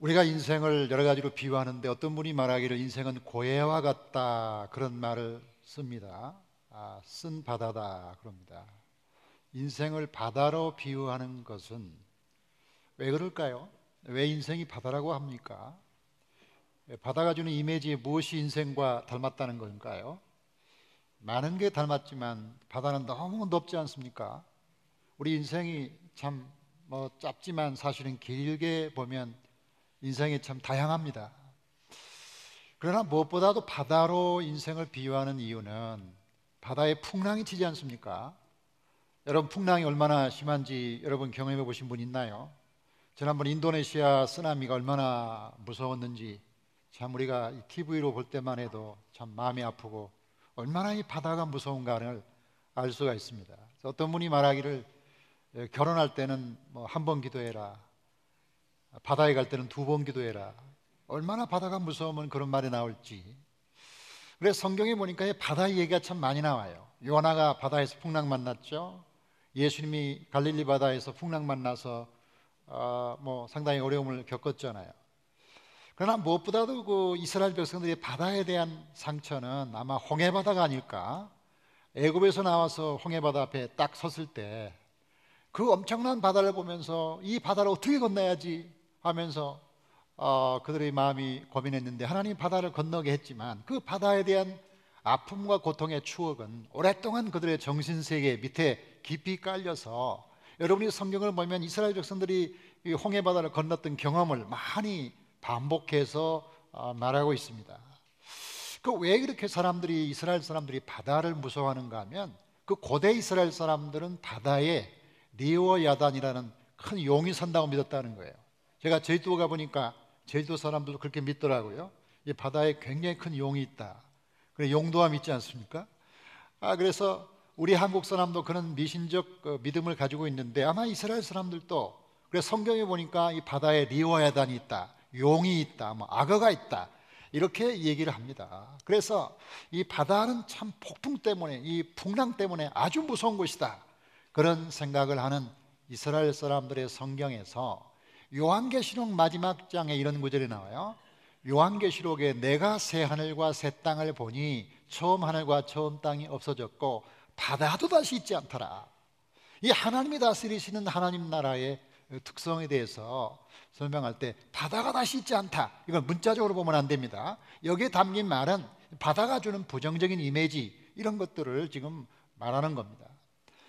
우리가 인생을 여러 가지로 비유하는데 어떤 분이 말하기를 인생은 고해와 같다 그런 말을 씁니다. 쓴 바다다 그럽니다. 인생을 바다로 비유하는 것은 왜 그럴까요? 왜 인생이 바다라고 합니까? 바다가 주는 이미지에 무엇이 인생과 닮았다는 걸까요? 많은 게 닮았지만 바다는 너무 넓지 않습니까? 우리 인생이 참 짧지만 사실은 길게 보면 인생이 참 다양합니다. 그러나 무엇보다도 바다로 인생을 비유하는 이유는 바다에 풍랑이 치지 않습니까? 여러분, 풍랑이 얼마나 심한지 여러분 경험해 보신 분 있나요? 지난번 인도네시아 쓰나미가 얼마나 무서웠는지 참 우리가 TV로 볼 때만 해도 참 마음이 아프고 얼마나 이 바다가 무서운가를 알 수가 있습니다. 어떤 분이 말하기를 결혼할 때는 한 번 기도해라, 바다에 갈 때는 두 번 기도해라. 얼마나 바다가 무서우면 그런 말이 나올지. 그래서 성경에 보니까 바다 얘기가 참 많이 나와요. 요나가 바다에서 풍랑 만났죠. 예수님이 갈릴리 바다에서 풍랑 만나서 상당히 어려움을 겪었잖아요. 그러나 무엇보다도 그 이스라엘 백성들이 바다에 대한 상처는 아마 홍해바다가 아닐까. 애굽에서 나와서 홍해바다 앞에 딱 섰을 때 그 엄청난 바다를 보면서 이 바다를 어떻게 건너야지 하면서 그들의 마음이 고민했는데 하나님이 바다를 건너게 했지만 그 바다에 대한 아픔과 고통의 추억은 오랫동안 그들의 정신세계 밑에 깊이 깔려서 여러분이 성경을 보면 이스라엘 백성들이 이 홍해바다를 건넜던 경험을 많이 반복해서 말하고 있습니다. 그 왜 이렇게 이스라엘 사람들이 바다를 무서워하는가 하면 그 고대 이스라엘 사람들은 바다에 리오야단이라는 큰 용이 산다고 믿었다는 거예요. 제가 제주도 가보니까 제주도 사람들도 그렇게 믿더라고요. 이 바다에 굉장히 큰 용이 있다. 그래, 용도함 있지 않습니까? 그래서 우리 한국 사람도 그런 미신적 믿음을 가지고 있는데 아마 이스라엘 사람들도 그래서 성경에 보니까 이 바다에 리오야단이 있다, 용이 있다, 악어가 있다 이렇게 얘기를 합니다. 그래서 이 바다는 참 폭풍 때문에 이 풍랑 때문에 아주 무서운 곳이다 그런 생각을 하는 이스라엘 사람들의 성경에서 요한계시록 마지막 장에 이런 구절이 나와요. 요한계시록에 내가 새 하늘과 새 땅을 보니 처음 하늘과 처음 땅이 없어졌고 바다도 다시 있지 않더라. 이 하나님이 다스리시는 하나님 나라의 특성에 대해서 설명할 때 바다가 다시 있지 않다, 이걸 문자적으로 보면 안 됩니다. 여기에 담긴 말은 바다가 주는 부정적인 이미지 이런 것들을 지금 말하는 겁니다.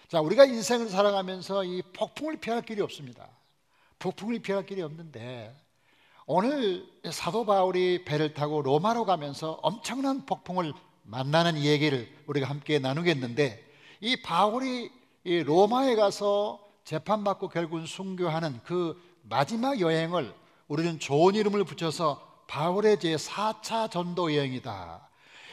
자, 우리가 인생을 살아가면서 이 폭풍을 피할 길이 없습니다. 폭풍을 피할 길이 없는데 오늘 사도 바울이 배를 타고 로마로 가면서 엄청난 폭풍을 만나는 얘기를 우리가 함께 나누겠는데 이 바울이 이 로마에 가서 재판받고 결국은 순교하는 그 마지막 여행을 우리는 좋은 이름을 붙여서 바울의 제4차 전도 여행이다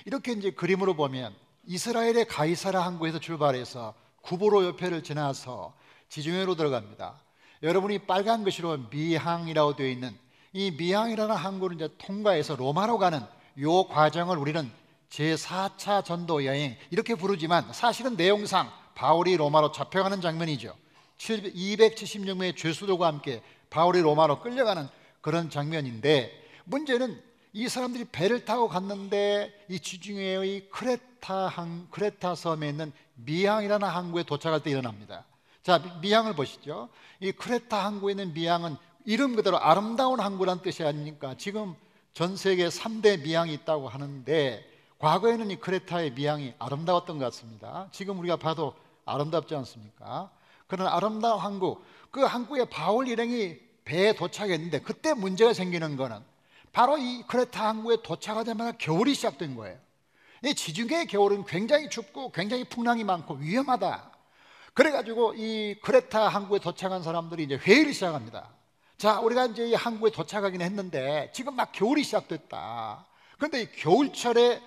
이렇게 이제 그림으로 보면 이스라엘의 가이사라 항구에서 출발해서 구보로 옆에를 지나서 지중해로 들어갑니다. 여러분이 빨간 글씨로 미항이라고 되어 있는 이 미항이라는 항구를 이제 통과해서 로마로 가는 이 과정을 우리는 제4차 전도 여행 이렇게 부르지만 사실은 내용상 바울이 로마로 잡혀가는 장면이죠. 276명의 죄수들과 함께 바울이 로마로 끌려가는 그런 장면인데 문제는 이 사람들이 배를 타고 갔는데 이 지중해의 크레타 섬에 있는 미항이라는 항구에 도착할 때 일어납니다. 자, 미항을 보시죠. 이 크레타 항구에 있는 미항은 이름 그대로 아름다운 항구란 뜻이 아닙니까? 지금 전 세계 3대 미항이 있다고 하는데 과거에는 이 크레타의 미항이 아름다웠던 것 같습니다. 지금 우리가 봐도 아름답지 않습니까? 그런 아름다운 항구, 그 항구에 바울 일행이 배에 도착했는데 그때 문제가 생기는 거는 바로 이 크레타 항구에 도착하자마자 겨울이 시작된 거예요. 이 지중해 겨울은 굉장히 춥고 굉장히 풍랑이 많고 위험하다. 그래가지고 이 크레타 항구에 도착한 사람들이 이제 회의를 시작합니다. 자, 우리가 이제 이 항구에 도착하긴 했는데 지금 막 겨울이 시작됐다. 그런데 이 겨울철에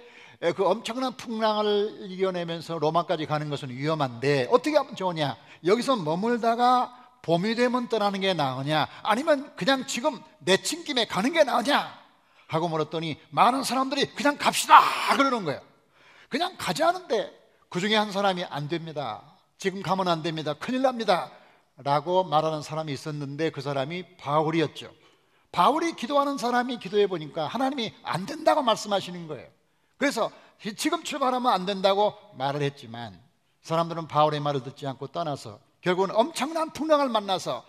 그 엄청난 풍랑을 이겨내면서 로마까지 가는 것은 위험한데 어떻게 하면 좋으냐? 여기서 머물다가 봄이 되면 떠나는 게 나으냐? 아니면 그냥 지금 내친 김에 가는 게 나으냐? 하고 물었더니 많은 사람들이 그냥 갑시다 그러는 거예요. 그냥 가자는데 그 중에 한 사람이 안 됩니다. 지금 가면 안 됩니다. 큰일 납니다 라고 말하는 사람이 있었는데 그 사람이 바울이었죠. 바울이 기도하는 사람이 기도해 보니까 하나님이 안 된다고 말씀하시는 거예요. 그래서 지금 출발하면 안 된다고 말을 했지만 사람들은 바울의 말을 듣지 않고 떠나서 결국은 엄청난 풍랑을 만나서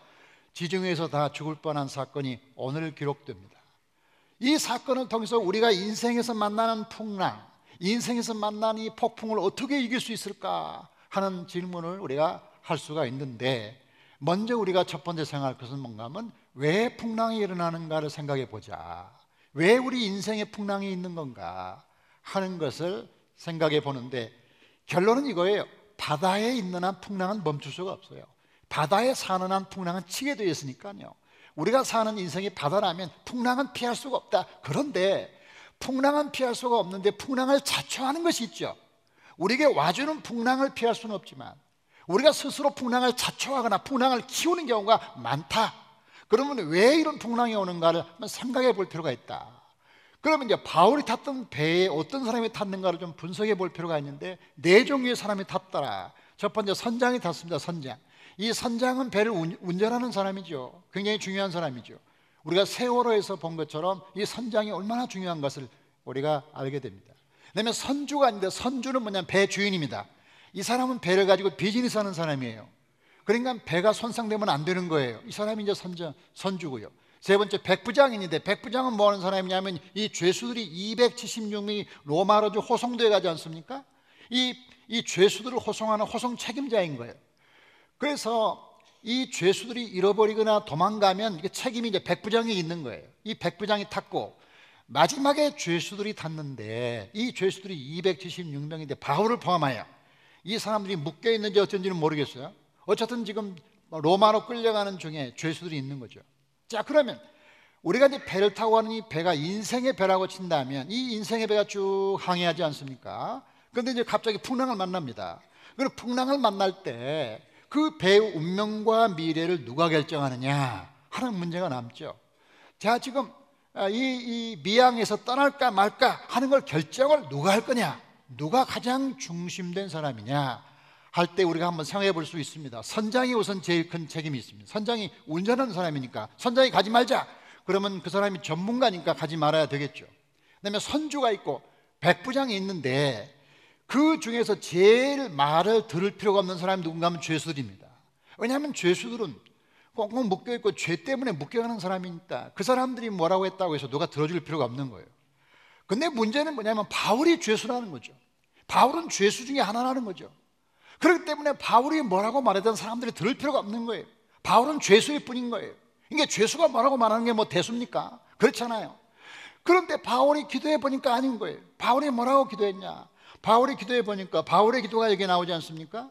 지중해에서 다 죽을 뻔한 사건이 오늘 기록됩니다. 이 사건을 통해서 우리가 인생에서 만나는 풍랑, 인생에서 만나는 이 폭풍을 어떻게 이길 수 있을까 하는 질문을 우리가 할 수가 있는데, 먼저 우리가 첫 번째 생각할 것은 뭔가 하면 왜 풍랑이 일어나는가를 생각해 보자. 왜 우리 인생에 풍랑이 있는 건가 하는 것을 생각해 보는데, 결론은 이거예요. 바다에 있는 한 풍랑은 멈출 수가 없어요. 바다에 사는 한 풍랑은 치게 되어 있으니까요. 우리가 사는 인생이 바다라면 풍랑은 피할 수가 없다. 그런데 풍랑은 피할 수가 없는데 풍랑을 자초하는 것이 있죠. 우리에게 와주는 풍랑을 피할 수는 없지만 우리가 스스로 풍랑을 자초하거나 풍랑을 키우는 경우가 많다. 그러면 왜 이런 풍랑이 오는가를 한번 생각해 볼 필요가 있다. 그러면 이제 바울이 탔던 배에 어떤 사람이 탔는가를 좀 분석해 볼 필요가 있는데, 네 종류의 사람이 탔더라. 첫 번째 선장이 탔습니다. 선장. 이 선장은 배를 운전하는 사람이죠. 굉장히 중요한 사람이죠. 우리가 세월호에서 본 것처럼 이 선장이 얼마나 중요한 것을 우리가 알게 됩니다. 그다음에 선주가 있는데, 선주는 뭐냐면 배 주인입니다. 이 사람은 배를 가지고 비즈니스 하는 사람이에요. 그러니까 배가 손상되면 안 되는 거예요. 이 사람이 이제 선주고요. 세 번째 백부장인데, 백부장은 뭐 하는 사람이냐면 이 죄수들이 276명이 로마로 호송되어 가지 않습니까? 이 죄수들을 호송하는 호송 책임자인 거예요. 그래서 이 죄수들이 잃어버리거나 도망가면 이게 책임이 이제 백부장이 있는 거예요. 이 백부장이 탔고, 마지막에 죄수들이 탔는데 이 죄수들이 276명인데 바울을 포함하여 이 사람들이 묶여 있는지 어쩐지는 모르겠어요. 어쨌든 지금 로마로 끌려가는 중에 죄수들이 있는 거죠. 자, 그러면 우리가 이제 배를 타고 가는 이 배가 인생의 배라고 친다면 이 인생의 배가 쭉 항해하지 않습니까? 그런데 이제 갑자기 풍랑을 만납니다. 그럼 풍랑을 만날 때 그 배의 운명과 미래를 누가 결정하느냐 하는 문제가 남죠. 자, 지금 이 미항에서 떠날까 말까 하는 걸 결정을 누가 할 거냐, 누가 가장 중심된 사람이냐 할 때 우리가 한번 생각해 볼 수 있습니다. 선장이 우선 제일 큰 책임이 있습니다. 선장이 운전하는 사람이니까 선장이 가지 말자 그러면 그 사람이 전문가니까 가지 말아야 되겠죠. 그다음에 선주가 있고 백부장이 있는데, 그 중에서 제일 말을 들을 필요가 없는 사람이 누군가 하면 죄수들입니다. 왜냐하면 죄수들은 꽁꽁 묶여있고 죄 때문에 묶여가는 사람이니까 그 사람들이 뭐라고 했다고 해서 누가 들어줄 필요가 없는 거예요. 근데 문제는 뭐냐면 바울이 죄수라는 거죠. 바울은 죄수 중에 하나라는 거죠. 그렇기 때문에 바울이 뭐라고 말하던 사람들이 들을 필요가 없는 거예요. 바울은 죄수일 뿐인 거예요. 이게 죄수가 뭐라고 말하는 게 뭐 대수입니까? 그렇잖아요. 그런데 바울이 기도해 보니까 아닌 거예요. 바울이 뭐라고 기도했냐? 바울이 기도해 보니까 바울의 기도가 여기 나오지 않습니까?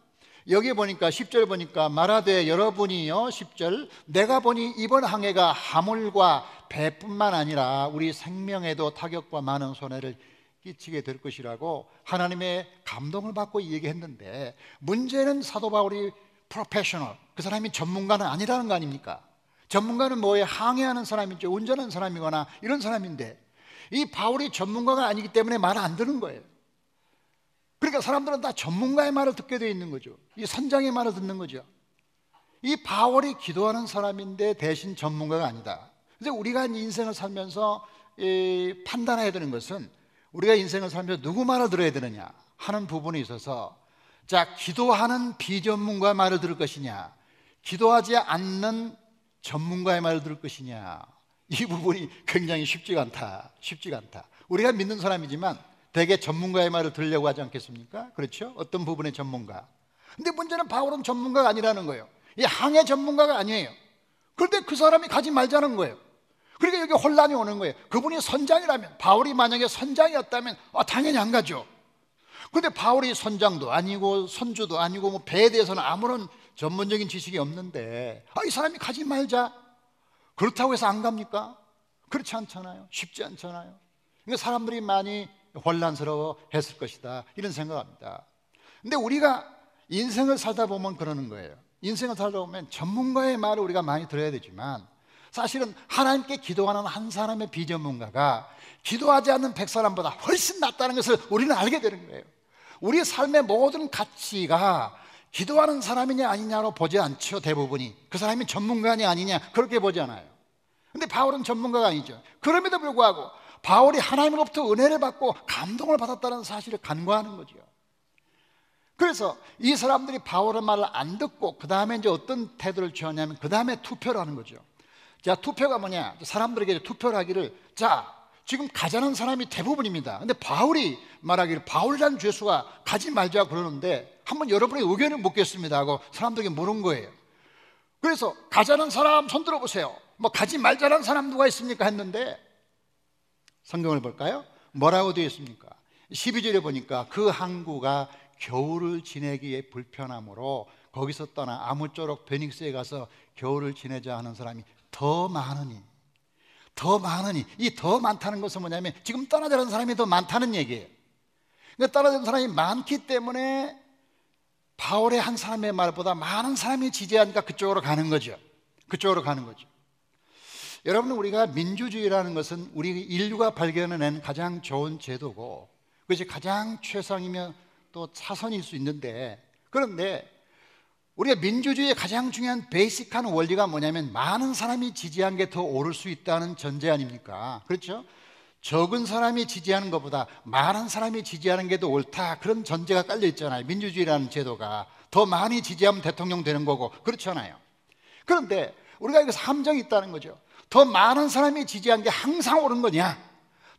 여기 보니까 10절 보니까 말하되 여러분이요, 10절, 내가 보니 이번 항해가 화물과 배뿐만 아니라 우리 생명에도 타격과 많은 손해를 끼치게 될 것이라고 하나님의 감동을 받고 얘기했는데, 문제는 사도 바울이 프로페셔널, 그 사람이 전문가는 아니라는 거 아닙니까? 전문가는 뭐에 항해하는 사람이죠. 운전하는 사람이거나 이런 사람인데 이 바울이 전문가가 아니기 때문에 말 안 듣는 거예요. 그러니까 사람들은 다 전문가의 말을 듣게 되어 있는 거죠. 이 선장의 말을 듣는 거죠. 이 바울이 기도하는 사람인데 대신 전문가가 아니다. 그래서 우리가 인생을 살면서 판단해야 되는 것은 우리가 인생을 살면서 누구 말을 들어야 되느냐 하는 부분에 있어서, 자, 기도하는 비전문가의 말을 들을 것이냐, 기도하지 않는 전문가의 말을 들을 것이냐, 이 부분이 굉장히 쉽지가 않다. 우리가 믿는 사람이지만 대개 전문가의 말을 들으려고 하지 않겠습니까? 그렇죠? 어떤 부분의 전문가. 근데 문제는 바울은 전문가가 아니라는 거예요. 이 항해 전문가가 아니에요. 그런데 그 사람이 가지 말자는 거예요. 그러니까 여기 혼란이 오는 거예요. 그분이 선장이라면, 바울이 만약에 선장이었다면 당연히 안 가죠. 그런데 바울이 선장도 아니고 선주도 아니고 뭐 배에 대해서는 아무런 전문적인 지식이 없는데 이 사람이 가지 말자, 그렇다고 해서 안 갑니까? 그렇지 않잖아요. 쉽지 않잖아요. 그러니까 사람들이 많이 혼란스러워 했을 것이다, 이런 생각합니다. 근데 우리가 인생을 살다 보면 그러는 거예요. 인생을 살다 보면 전문가의 말을 우리가 많이 들어야 되지만 사실은 하나님께 기도하는 한 사람의 비전문가가 기도하지 않는 100사람보다 훨씬 낫다는 것을 우리는 알게 되는 거예요. 우리 삶의 모든 가치가 기도하는 사람이냐 아니냐로 보지 않죠. 대부분이 그 사람이 전문가냐 아니냐 그렇게 보지 않아요. 근데 바울은 전문가가 아니죠. 그럼에도 불구하고 바울이 하나님으로부터 은혜를 받고 감동을 받았다는 사실을 간과하는 거죠. 그래서 이 사람들이 바울의 말을 안 듣고 그 다음에 이제 어떤 태도를 취하냐면 그 다음에 투표를 하는 거죠. 자, 투표가 뭐냐? 사람들에게 투표를 하기를, 자, 지금 가자는 사람이 대부분입니다. 근데 바울이 말하기를 바울이라는 죄수가 가지 말자 그러는데 한번 여러분의 의견을 묻겠습니다 하고 사람들에게 물은 거예요. 그래서 가자는 사람 손 들어보세요. 뭐 가지 말자는 사람 누가 있습니까? 했는데 성경을 볼까요? 뭐라고 되어 있습니까? 12절에 보니까 그 항구가 겨울을 지내기에 불편하므로 거기서 떠나 아무쪼록 베닉스에 가서 겨울을 지내자 하는 사람이 더 많으니, 이 더 많다는 것은 뭐냐면 지금 떠나자는 사람이 더 많다는 얘기예요. 그러니까 떠나자는 사람이 많기 때문에 바울의 한 사람의 말보다 많은 사람이 지지하니까 그쪽으로 가는 거죠. 여러분, 우리가 민주주의라는 것은 우리 인류가 발견해낸 가장 좋은 제도고 그것이 가장 최상이며 또 차선일 수 있는데, 그런데 우리가 민주주의의 가장 중요한 베이직한 원리가 뭐냐면 많은 사람이 지지한 게 더 오를 수 있다는 전제 아닙니까? 그렇죠? 적은 사람이 지지하는 것보다 많은 사람이 지지하는 게 더 옳다, 그런 전제가 깔려 있잖아요. 민주주의라는 제도가 더 많이 지지하면 대통령 되는 거고, 그렇잖아요. 그런데 우리가 여기서 함정이 있다는 거죠. 더 많은 사람이 지지한 게 항상 옳은 거냐,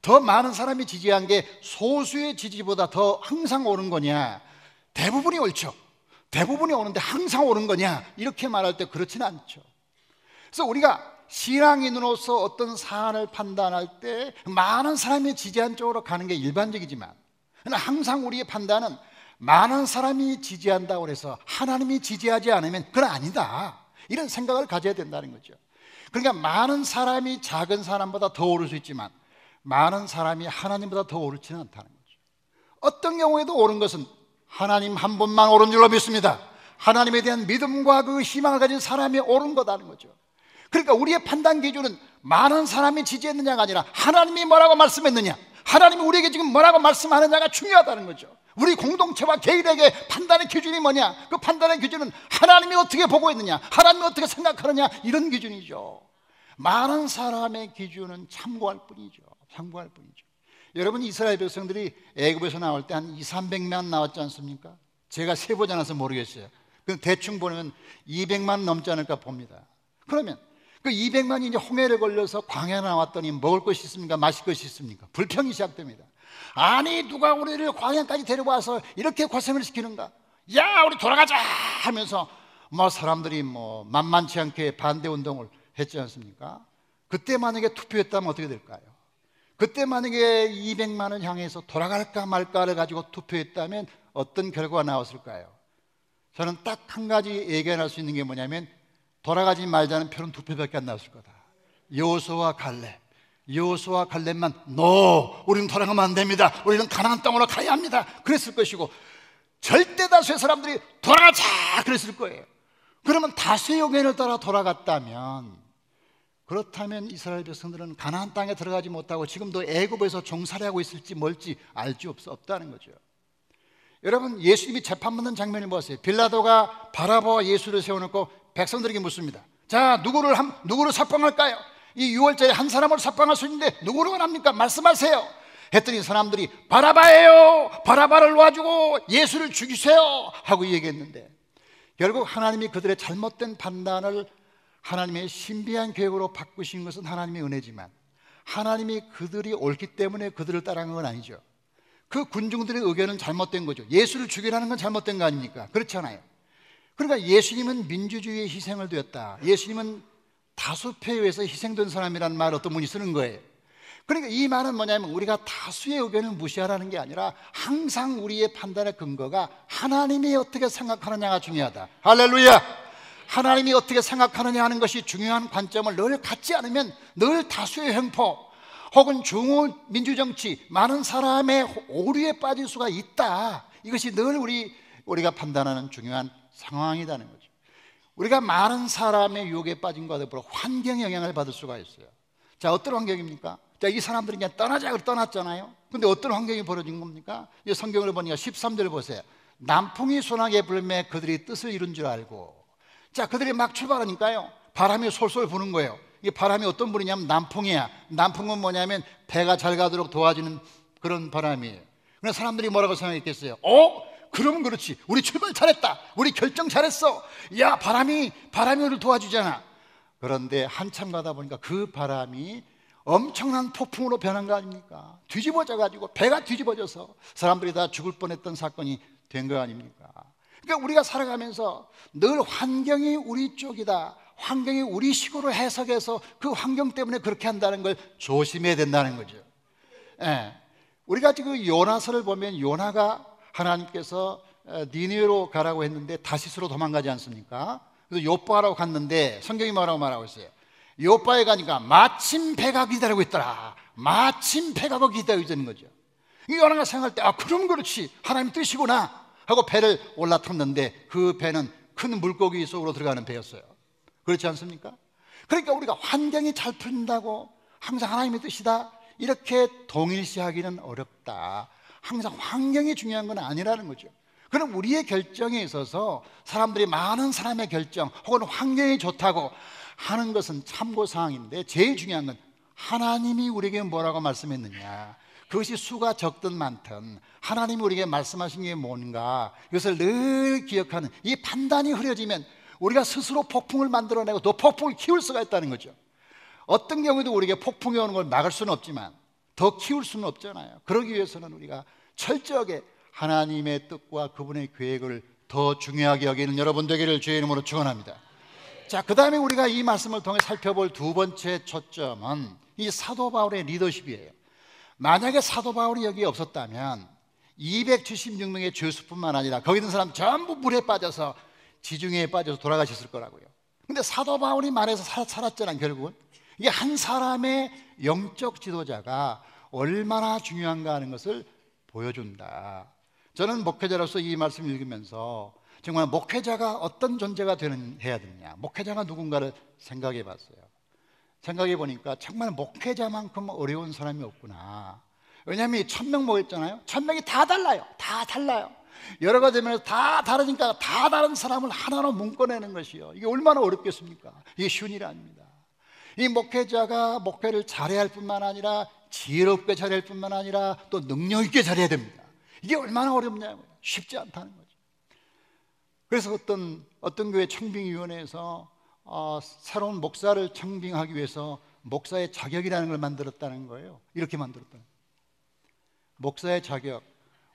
더 많은 사람이 지지한 게 소수의 지지보다 더 항상 옳은 거냐, 대부분이 옳죠. 대부분이 옳은데 항상 옳은 거냐, 이렇게 말할 때 그렇지는 않죠. 그래서 우리가 신앙인으로서 어떤 사안을 판단할 때 많은 사람이 지지한 쪽으로 가는 게 일반적이지만, 항상 우리의 판단은 많은 사람이 지지한다고 해서 하나님이 지지하지 않으면 그건 아니다, 이런 생각을 가져야 된다는 거죠. 그러니까 많은 사람이 작은 사람보다 더 오를 수 있지만 많은 사람이 하나님보다 더 옳지는 않다는 거죠. 어떤 경우에도 옳은 것은 하나님 한 분만 옳은 줄로 믿습니다. 하나님에 대한 믿음과 그 희망을 가진 사람이 옳은 거다는 거죠. 그러니까 우리의 판단 기준은 많은 사람이 지지했느냐가 아니라 하나님이 뭐라고 말씀했느냐, 하나님이 우리에게 지금 뭐라고 말씀하느냐가 중요하다는 거죠. 우리 공동체와 개인에게 판단의 기준이 뭐냐, 그 판단의 기준은 하나님이 어떻게 보고 있느냐, 하나님이 어떻게 생각하느냐, 이런 기준이죠. 많은 사람의 기준은 참고할 뿐이죠. 여러분, 이스라엘 백성들이 애굽에서 나올 때 한 200~300만 나왔지 않습니까? 제가 세보지 않아서 모르겠어요. 대충 보면 200만 넘지 않을까 봅니다. 그러면 그 200만이 이제 홍해를 걸려서 광야에 나왔더니 먹을 것이 있습니까? 마실 것이 있습니까? 불평이 시작됩니다. 아니, 누가 우리를 광야까지 데려와서 이렇게 고생을 시키는가? 야, 우리 돌아가자 하면서 사람들이 만만치 않게 반대 운동을 했지 않습니까? 그때 만약에 투표했다면 어떻게 될까요? 그때 만약에 200만을 향해서 돌아갈까 말까를 가지고 투표했다면 어떤 결과가 나왔을까요? 저는 딱 한 가지 예견할 수 있는 게 뭐냐면 돌아가지 말자는 표는 2표밖에 안 나왔을 거다. 여호수아와 갈렙만 우리는 돌아가면 안 됩니다, 우리는 가나안 땅으로 가야 합니다, 그랬을 것이고 절대 다수의 사람들이 돌아가자 그랬을 거예요. 그러면 다수의 의견을 따라 돌아갔다면, 그렇다면 이스라엘 백성들은 가나안 땅에 들어가지 못하고 지금도 애굽에서 종살이하고 있을지 뭘지 알지 없다는 거죠. 여러분, 예수님이 재판받는 장면을 보세요. 빌라도가 바라바와 예수를 세워놓고 백성들에게 묻습니다. 자, 누구를 삭방할까요? 이 6월절에 한 사람을 삭방할 수 있는데 누구를 원합니까? 말씀하세요. 했더니 사람들이 바라바예요, 바라바를 놔주고 예수를 죽이세요 하고 얘기했는데, 결국 하나님이 그들의 잘못된 판단을 하나님의 신비한 계획으로 바꾸신 것은 하나님의 은혜지만, 하나님이 그들이 옳기 때문에 그들을 따라간 건 아니죠. 그 군중들의 의견은 잘못된 거죠. 예수를 죽이라는 건 잘못된 거 아닙니까? 그렇잖아요. 그러니까 예수님은 민주주의의 희생을 되었다, 예수님은 다수표에 의해서 희생된 사람이라는 말을 어떤 분이 쓰는 거예요. 그러니까 이 말은 뭐냐면 우리가 다수의 의견을 무시하라는 게 아니라 항상 우리의 판단의 근거가 하나님이 어떻게 생각하느냐가 중요하다. 할렐루야! 하나님이 어떻게 생각하느냐 하는 것이 중요한 관점을 늘 갖지 않으면 늘 다수의 횡포 혹은 중후 민주정치, 많은 사람의 오류에 빠질 수가 있다. 이것이 늘 우리가 판단하는 중요한 상황이라는 거죠. 우리가 많은 사람의 유혹에 빠진 것과 더불어 환경의 영향을 받을 수가 있어요. 자, 어떤 환경입니까? 자, 이 사람들이 그냥 떠나자고 떠났잖아요. 근데 어떤 환경이 벌어진 겁니까? 이 성경을 보니까 13절 보세요. 남풍이 소나게 불매 그들이 뜻을 이룬 줄 알고, 자, 그들이 막 출발하니까요, 바람이 솔솔 부는 거예요. 이 바람이 어떤 분이냐면 남풍이야. 남풍은 뭐냐면 배가 잘 가도록 도와주는 그런 바람이에요. 그래서 사람들이 뭐라고 생각했겠어요? 그러면 그렇지. 우리 출발 잘했다. 우리 결정 잘했어. 야, 바람이 우리를 도와주잖아. 그런데 한참 가다 보니까 그 바람이 엄청난 폭풍으로 변한 거 아닙니까? 뒤집어져 가지고 배가 뒤집어져서 사람들이 다 죽을 뻔했던 사건이 된 거 아닙니까? 그러니까 우리가 살아가면서 늘 환경이 우리 쪽이다, 환경이 우리 식으로 해석해서 그 환경 때문에 그렇게 한다는 걸 조심해야 된다는 거죠. 예. 우리가 지금 요나서를 보면 요나가 하나님께서 니느웨로 가라고 했는데 다시스로 도망가지 않습니까? 그래서 요빠라고 갔는데 성경이 뭐라고 말하고 있어요? 요빠에 가니까 마침 배가 기다리고 있더라. 마침 배가 거기 기다리고 있는 거죠. 이 요나가 생각할 때 그럼 그렇지, 하나님 뜻이구나 하고 배를 올라탔는데 그 배는 큰 물고기 속으로 들어가는 배였어요. 그렇지 않습니까? 그러니까 우리가 환경이 잘 풀린다고 항상 하나님의 뜻이다 이렇게 동일시하기는 어렵다. 항상 환경이 중요한 건 아니라는 거죠. 그럼 우리의 결정에 있어서 사람들이 많은 사람의 결정 혹은 환경이 좋다고 하는 것은 참고사항인데 제일 중요한 건 하나님이 우리에게 뭐라고 말씀했느냐, 그것이 수가 적든 많든 하나님이 우리에게 말씀하신 게 뭔가 이것을 늘 기억하는 이 판단이 흐려지면 우리가 스스로 폭풍을 만들어내고 또 폭풍을 키울 수가 있다는 거죠. 어떤 경우에도 우리에게 폭풍이 오는 걸 막을 수는 없지만 더 키울 수는 없잖아요. 그러기 위해서는 우리가 철저하게 하나님의 뜻과 그분의 계획을 더 중요하게 여기는 여러분 되기를 주의 이름으로 축원합니다. 자, 그 다음에 우리가 이 말씀을 통해 살펴볼 두 번째 초점은 이 사도 바울의 리더십이에요. 만약에 사도 바울이 여기에 없었다면 276명의 죄수뿐만 아니라 거기 있는 사람 전부 물에 빠져서 지중해에 빠져서 돌아가셨을 거라고요. 근데 사도 바울이 말해서 살았잖아요. 결국은 이게 한 사람의 영적 지도자가 얼마나 중요한가 하는 것을 보여준다. 저는 목회자로서 이 말씀을 읽으면서 정말 목회자가 어떤 존재가 해야 되느냐, 목회자가 누군가를 생각해 봤어요. 생각해 보니까 정말 목회자만큼 어려운 사람이 없구나. 왜냐하면 1000명 모였잖아요. 1000명이 다 달라요. 다 달라요. 여러 가지 면에서 다 다르니까 다 다른 사람을 하나로 묶어내는 것이요, 이게 얼마나 어렵겠습니까? 이게 쉬운 일이 아닙니다. 이 목회자가 목회를 잘해야 할 뿐만 아니라 지혜롭게 잘해야 할 뿐만 아니라 또 능력 있게 잘해야 됩니다. 이게 얼마나 어렵냐고요. 쉽지 않다는 거죠. 그래서 어떤 교회 청빙위원회에서 새로운 목사를 청빙하기 위해서 목사의 자격이라는 걸 만들었다는 거예요. 이렇게 만들었다는 거예요. 목사의 자격,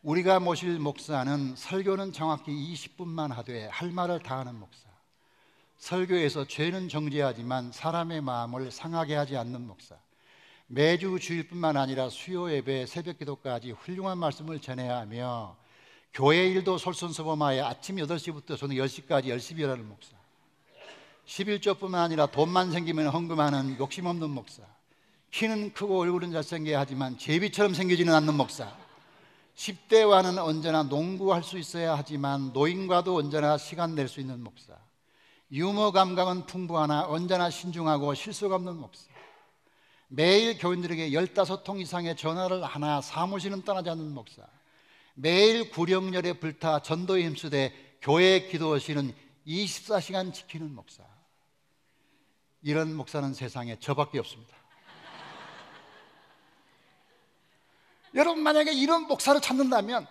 우리가 모실 목사는 설교는 정확히 20분만 하되 할 말을 다 하는 목사, 설교에서 죄는 정죄하지만 사람의 마음을 상하게 하지 않는 목사, 매주 주일뿐만 아니라 수요 예배, 새벽 기도까지 훌륭한 말씀을 전해야 하며 교회 일도 솔선수범하여 아침 8시부터 저녁 10시까지 열심히 일하는 목사, 11조뿐만 아니라 돈만 생기면 헌금하는 욕심 없는 목사, 키는 크고 얼굴은 잘생겨야 하지만 제비처럼 생기지는 않는 목사, 10대와는 언제나 농구할 수 있어야 하지만 노인과도 언제나 시간 낼 수 있는 목사, 유머 감각은 풍부하나 언제나 신중하고 실수가 없는 목사, 매일 교인들에게 15통 이상의 전화를 하나 사무실은 떠나지 않는 목사, 매일 구령열에 불타 전도에 힘쓰되 교회 기도실은 24시간 지키는 목사. 이런 목사는 세상에 저밖에 없습니다. 여러분, 만약에 이런 목사를 찾는다면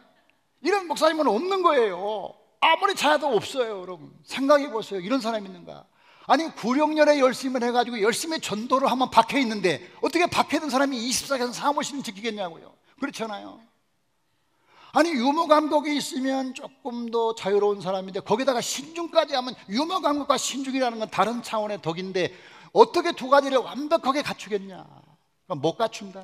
이런 목사님은 없는 거예요. 아무리 찾아도 없어요. 여러분 생각해 보세요. 이런 사람이 있는가? 아니, 구령열에 열심히 해가지고 열심히 전도를 하면 박혀 있는데 어떻게 박혀 있는 사람이 24시간 사무실을 지키겠냐고요. 그렇잖아요. 아니, 유머 감독이 있으면 조금 더 자유로운 사람인데 거기다가 신중까지 하면 유머 감독과 신중이라는 건 다른 차원의 덕인데 어떻게 두 가지를 완벽하게 갖추겠냐? 못 갖춘다.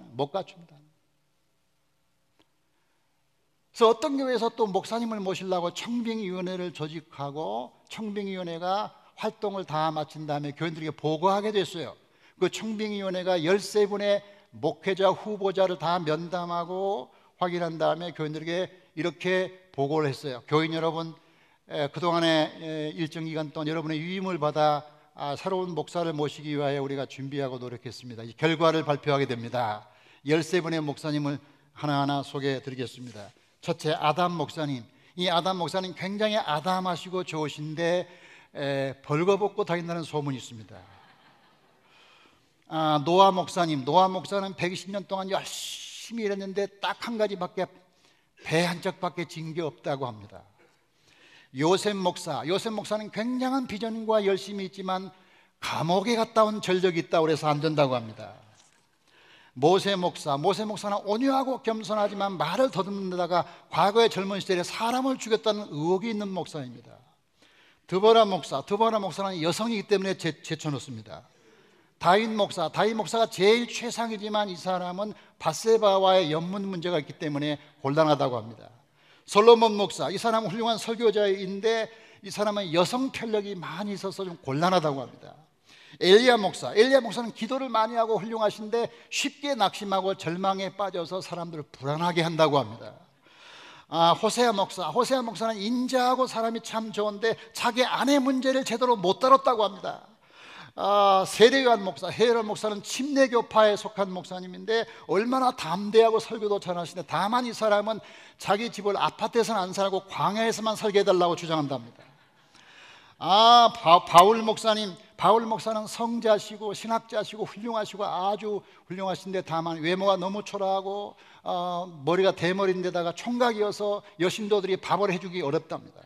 그래서 어떤 교회에서 또 목사님을 모시려고 청빙위원회를 조직하고 청빙위원회가 활동을 다 마친 다음에 교인들에게 보고하게 됐어요. 그 청빙위원회가 13분의 목회자 후보자를 다 면담하고 확인한 다음에 교인들에게 이렇게 보고를 했어요. 교인 여러분, 그동안의 일정 기간 동안 여러분의 위임을 받아 새로운 목사를 모시기 위하여 우리가 준비하고 노력했습니다. 이 결과를 발표하게 됩니다. 13분의 목사님을 하나하나 소개해 드리겠습니다. 첫째, 아담 목사님. 이 아담 목사님 굉장히 아담하시고 좋으신데 벌거벗고 다닌다는 소문이 있습니다. 노아 목사는 120년 동안 열심히 일했는데 딱 한 가지밖에, 배 한 척밖에 진 게 없다고 합니다. 요셉 목사는 굉장한 비전과 열심히 있지만 감옥에 갔다 온 전적이 있다고 해서 안 된다고 합니다. 모세 목사는 온유하고 겸손하지만 말을 더듬는 데다가 과거의 젊은 시절에 사람을 죽였다는 의혹이 있는 목사입니다. 드보라 목사는 여성이기 때문에 제쳐놓습니다. 다윗 목사가 제일 최상이지만 이 사람은 밧세바와의 연문 문제가 있기 때문에 곤란하다고 합니다. 솔로몬 목사, 이 사람은 훌륭한 설교자인데 이 사람은 여성 편력이 많이 있어서 좀 곤란하다고 합니다. 엘리야 목사는 기도를 많이 하고 훌륭하신데 쉽게 낙심하고 절망에 빠져서 사람들을 불안하게 한다고 합니다. 호세아 목사는 인자하고 사람이 참 좋은데 자기 아내 문제를 제대로 못 다뤘다고 합니다. 세례요한 목사는 침례교파에 속한 목사님인데 얼마나 담대하고 설교도 잘하시는데 다만 이 사람은 자기 집을 아파트에서는 안 살고 광야에서만 살게 해달라고 주장한답니다. 바울 목사는 성자시고 신학자시고 훌륭하시고 아주 훌륭하신데 다만 외모가 너무 초라하고 머리가 대머리인데다가 총각이어서 여신도들이 밥을 해주기 어렵답니다.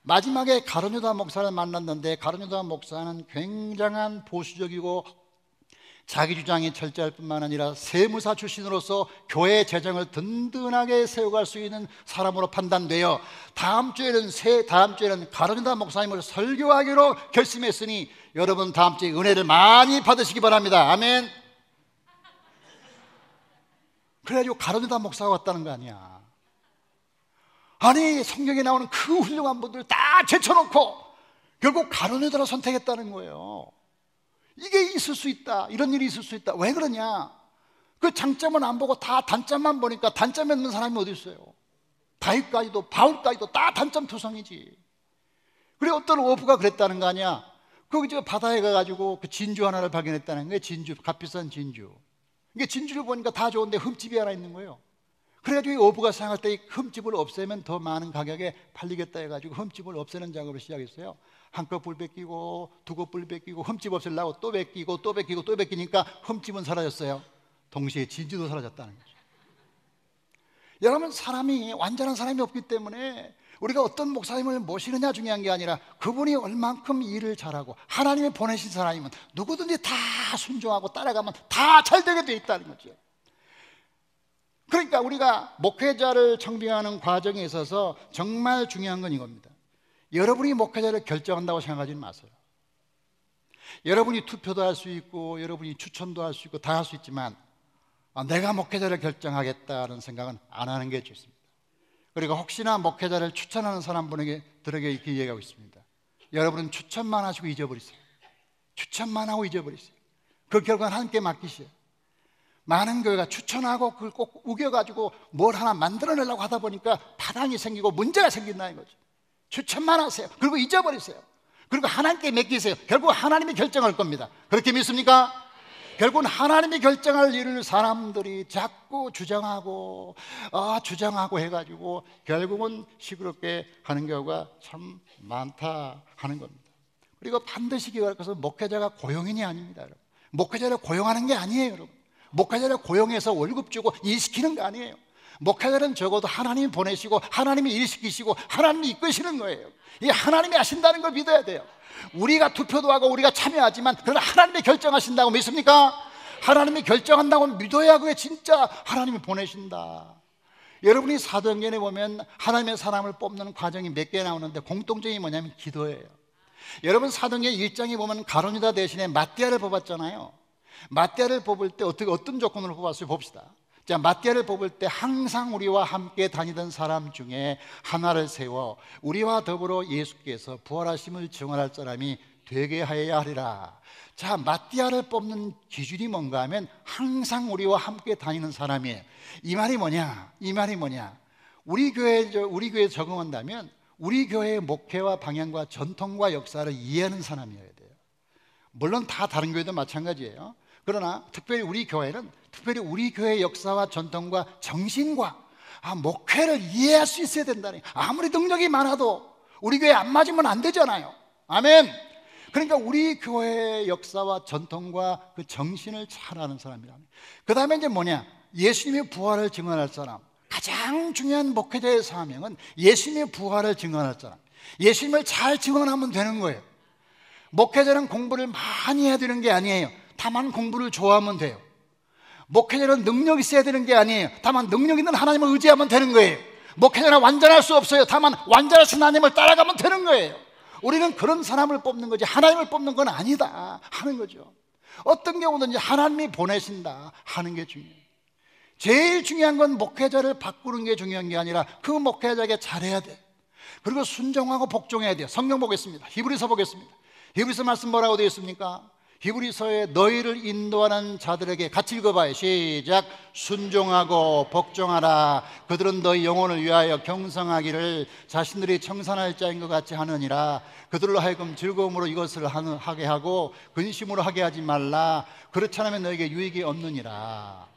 마지막에 가르뉴다 목사를 만났는데 가르뉴다 목사는 굉장한 보수적이고 자기 주장이 철저할 뿐만 아니라 세무사 출신으로서 교회 재정을 든든하게 세워갈 수 있는 사람으로 판단되어 다음 주에는 가르뉴다 목사님을 설교하기로 결심했으니 여러분 다음 주에 은혜를 많이 받으시기 바랍니다. 아멘. 그래가지고 가르뉴다 목사가 왔다는 거 아니야. 아니 성경에 나오는 그 훌륭한 분들 다 제쳐놓고 결국 가르뉴다를 선택했다는 거예요. 이게 있을 수 있다, 이런 일이 있을 수 있다. 왜 그러냐? 그 장점은 안 보고 다 단점만 보니까 단점이 없는 사람이 어디 있어요? 다윗까지도 바울까지도 다 단점 투성이지. 그래 어떤 어부가 그랬다는 거 아니야? 거기 저 바다에 가가지고 그 진주 하나를 발견했다는 거예요. 값비싼 진주. 이게 진주를 보니까 다 좋은데 흠집이 하나 있는 거예요. 그래가지고 이 어부가 생각할 때 이 흠집을 없애면 더 많은 가격에 팔리겠다 해가지고 흠집을 없애는 작업을 시작했어요. 한껏 불 뺏기고 두껏 불 뺏기고 흠집 없애려고 또 뺏기고 또 뺏기고 또 뺏기니까 흠집은 사라졌어요. 동시에 진주도 사라졌다는 거죠. 여러분 완전한 사람이 없기 때문에 우리가 어떤 목사님을 모시느냐 중요한 게 아니라 그분이 얼만큼 일을 잘하고 하나님이 보내신 사람이면 누구든지 다 순종하고 따라가면 다 잘되게 돼 있다는 거죠. 그러니까 우리가 목회자를 청빙하는 과정에 있어서 정말 중요한 건 이겁니다. 여러분이 목회자를 결정한다고 생각하지 마세요. 여러분이 투표도 할 수 있고 여러분이 추천도 할 수 있고 다 할 수 있지만 내가 목회자를 결정하겠다는 생각은 안 하는 게 좋습니다. 그리고 혹시나 목회자를 추천하는 사람들에게 이렇게 얘기하고 있습니다. 여러분은 추천만 하시고 잊어버리세요. 추천만 하고 잊어버리세요. 그 결과는 하나님께 맡기세요. 많은 교회가 추천하고 그걸 꼭 우겨가지고 뭘 하나 만들어내려고 하다 보니까 파당이 생기고 문제가 생긴다는 거죠. 추천만 하세요. 그리고 잊어버리세요. 그리고 하나님께 맡기세요. 결국 하나님이 결정할 겁니다. 그렇게 믿습니까? 결국은 하나님이 결정할 일을 사람들이 자꾸 주장하고 해가지고 결국은 시끄럽게 하는 경우가 참 많다 하는 겁니다. 그리고 반드시 기억할 것은 목회자가 고용인이 아닙니다. 여러분. 목회자를 고용하는 게 아니에요. 여러분. 목회자를 고용해서 월급 주고 일시키는 거 아니에요. 목회자는 적어도 하나님이 보내시고 하나님이 일시키시고 하나님이 이끄시는 거예요. 이 하나님이 하신다는 걸 믿어야 돼요. 우리가 투표도 하고 우리가 참여하지만 그러나 하나님이 결정하신다고 믿습니까? 하나님이 결정한다고 믿어야 그게 진짜 하나님이 보내신다. 여러분이 사도행전에 보면 하나님의 사람을 뽑는 과정이 몇 개 나오는데 공통점이 뭐냐면 기도예요. 여러분 사도행전 1장에 보면 가룟유다 대신에 마띠아를 뽑았잖아요. 마띠아를 뽑을 때 어떤 조건으로 뽑았어요? 봅시다. 자, 마띠아를 뽑을 때 항상 우리와 함께 다니던 사람 중에 하나를 세워 우리와 더불어 예수께서 부활하심을 증언할 사람이 되게 하여야 하리라. 자, 마띠아를 뽑는 기준이 뭔가 하면 항상 우리와 함께 다니는 사람이에요. 이 말이 뭐냐? 우리 교회에 적응한다면 우리 교회의 목회와 방향과 전통과 역사를 이해하는 사람이어야 돼요. 물론 다 다른 교회도 마찬가지예요. 그러나 특별히 우리 교회의 역사와 전통과 정신과 목회를 이해할 수 있어야 된다니. 아무리 능력이 많아도 우리 교회 안 맞으면 안 되잖아요. 아멘. 그러니까 우리 교회의 역사와 전통과 그 정신을 잘 아는 사람이라. 그 다음에 이제 뭐냐? 예수님의 부활을 증언할 사람. 가장 중요한 목회자의 사명은 예수님의 부활을 증언할 사람. 예수님을 잘 증언하면 되는 거예요. 목회자는 공부를 많이 해야 되는 게 아니에요. 다만 공부를 좋아하면 돼요. 목회자는 능력이 있어야 되는 게 아니에요. 다만 능력 있는 하나님을 의지하면 되는 거예요. 목회자는 완전할 수 없어요. 다만 완전하신 하나님을 따라가면 되는 거예요. 우리는 그런 사람을 뽑는 거지 하나님을 뽑는 건 아니다 하는 거죠. 어떤 경우든지 하나님이 보내신다 하는 게 중요해요. 제일 중요한 건 목회자를 바꾸는 게 중요한 게 아니라 그 목회자에게 잘해야 돼. 그리고 순종하고 복종해야 돼요. 성경 보겠습니다. 히브리서 보겠습니다. 히브리서 말씀 뭐라고 되어 있습니까? 히브리서에 너희를 인도하는 자들에게 같이 읽어봐요. 시작. 순종하고 복종하라. 그들은 너희 영혼을 위하여 경성하기를 자신들이 청산할 자인 것 같이 하느니라. 그들로 하여금 즐거움으로 이것을 하게 하고 근심으로 하게 하지 말라. 그렇지 않으면 너에게 유익이 없느니라.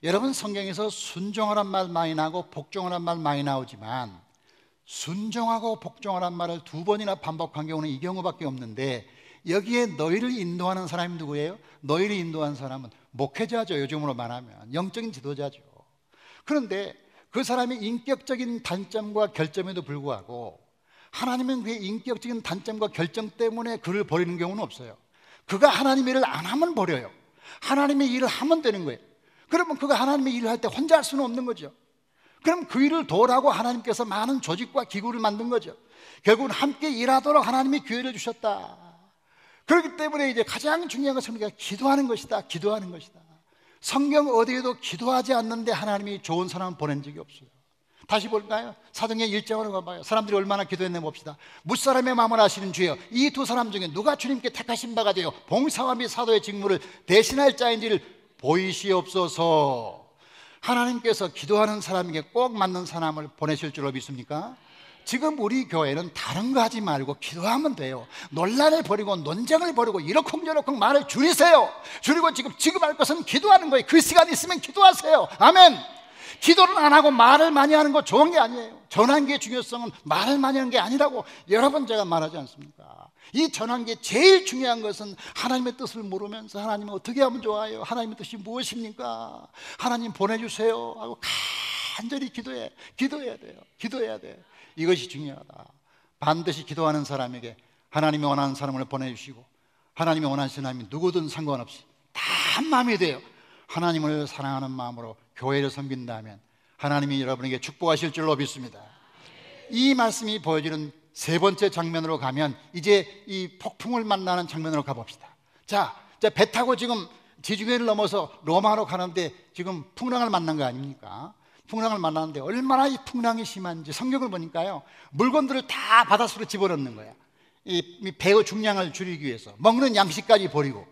여러분, 성경에서 순종하란 말 많이 나오고 복종하란 말 많이 나오지만 순종하고 복종하란 말을 두 번이나 반복한 경우는 이 경우밖에 없는데, 여기에 너희를 인도하는 사람이 누구예요? 너희를 인도하는 사람은 목회자죠. 요즘으로 말하면 영적인 지도자죠. 그런데 그 사람의 인격적인 단점과 결점에도 불구하고 하나님은 그의 인격적인 단점과 결점 때문에 그를 버리는 경우는 없어요. 그가 하나님의 일을 안 하면 버려요. 하나님의 일을 하면 되는 거예요. 그러면 그가 하나님의 일을 할 때 혼자 할 수는 없는 거죠. 그럼 그 일을 도우라고 하나님께서 많은 조직과 기구를 만든 거죠. 결국은 함께 일하도록 하나님이 기회를 주셨다. 그렇기 때문에 이제 가장 중요한 것은 우리가 기도하는 것이다. 기도하는 것이다. 성경 어디에도 기도하지 않는데 하나님이 좋은 사람을 보낸 적이 없어요. 다시 볼까요? 사도행전 1장으로 가봐요. 사람들이 얼마나 기도했나 봅시다. 무사람의 마음을 아시는 주여, 이 두 사람 중에 누가 주님께 택하신 바가 되어 봉사와 및 사도의 직무를 대신할 자인지를 보이시옵소서. 하나님께서 기도하는 사람에게 꼭 맞는 사람을 보내실 줄로 믿습니까? 지금 우리 교회는 다른 거 하지 말고 기도하면 돼요. 논란을 버리고 논쟁을 버리고 이러쿵저러쿵 말을 줄이세요. 줄이고 지금 할 것은 기도하는 거예요. 그 시간 있으면 기도하세요. 아멘. 기도를 안 하고 말을 많이 하는 거 좋은 게 아니에요. 전환기의 중요성은 말을 많이 하는 게 아니라고 여러 번 제가 말하지 않습니까? 이 전환기의 제일 중요한 것은 하나님의 뜻을 모르면서 하나님은 어떻게 하면 좋아요? 하나님의 뜻이 무엇입니까? 하나님 보내주세요 하고 간절히 기도해야 돼요. 기도해야 돼요. 이것이 중요하다. 반드시 기도하는 사람에게 하나님이 원하는 사람을 보내주시고, 하나님이 원하시는 사람이 누구든 상관없이 다 한 마음이 돼요. 하나님을 사랑하는 마음으로 교회를 섬긴다면 하나님이 여러분에게 축복하실 줄로 믿습니다. 이 말씀이 보여주는 세 번째 장면으로 가면 이제 이 폭풍을 만나는 장면으로 가봅시다. 자, 배 타고 지금 지중해를 넘어서 로마로 가는데 지금 풍랑을 만난 거 아닙니까? 풍랑을 만나는데 얼마나 이 풍랑이 심한지 성경을 보니까요, 물건들을 다 바닷속으로 집어넣는 거야. 이 배의 중량을 줄이기 위해서 먹는 양식까지 버리고.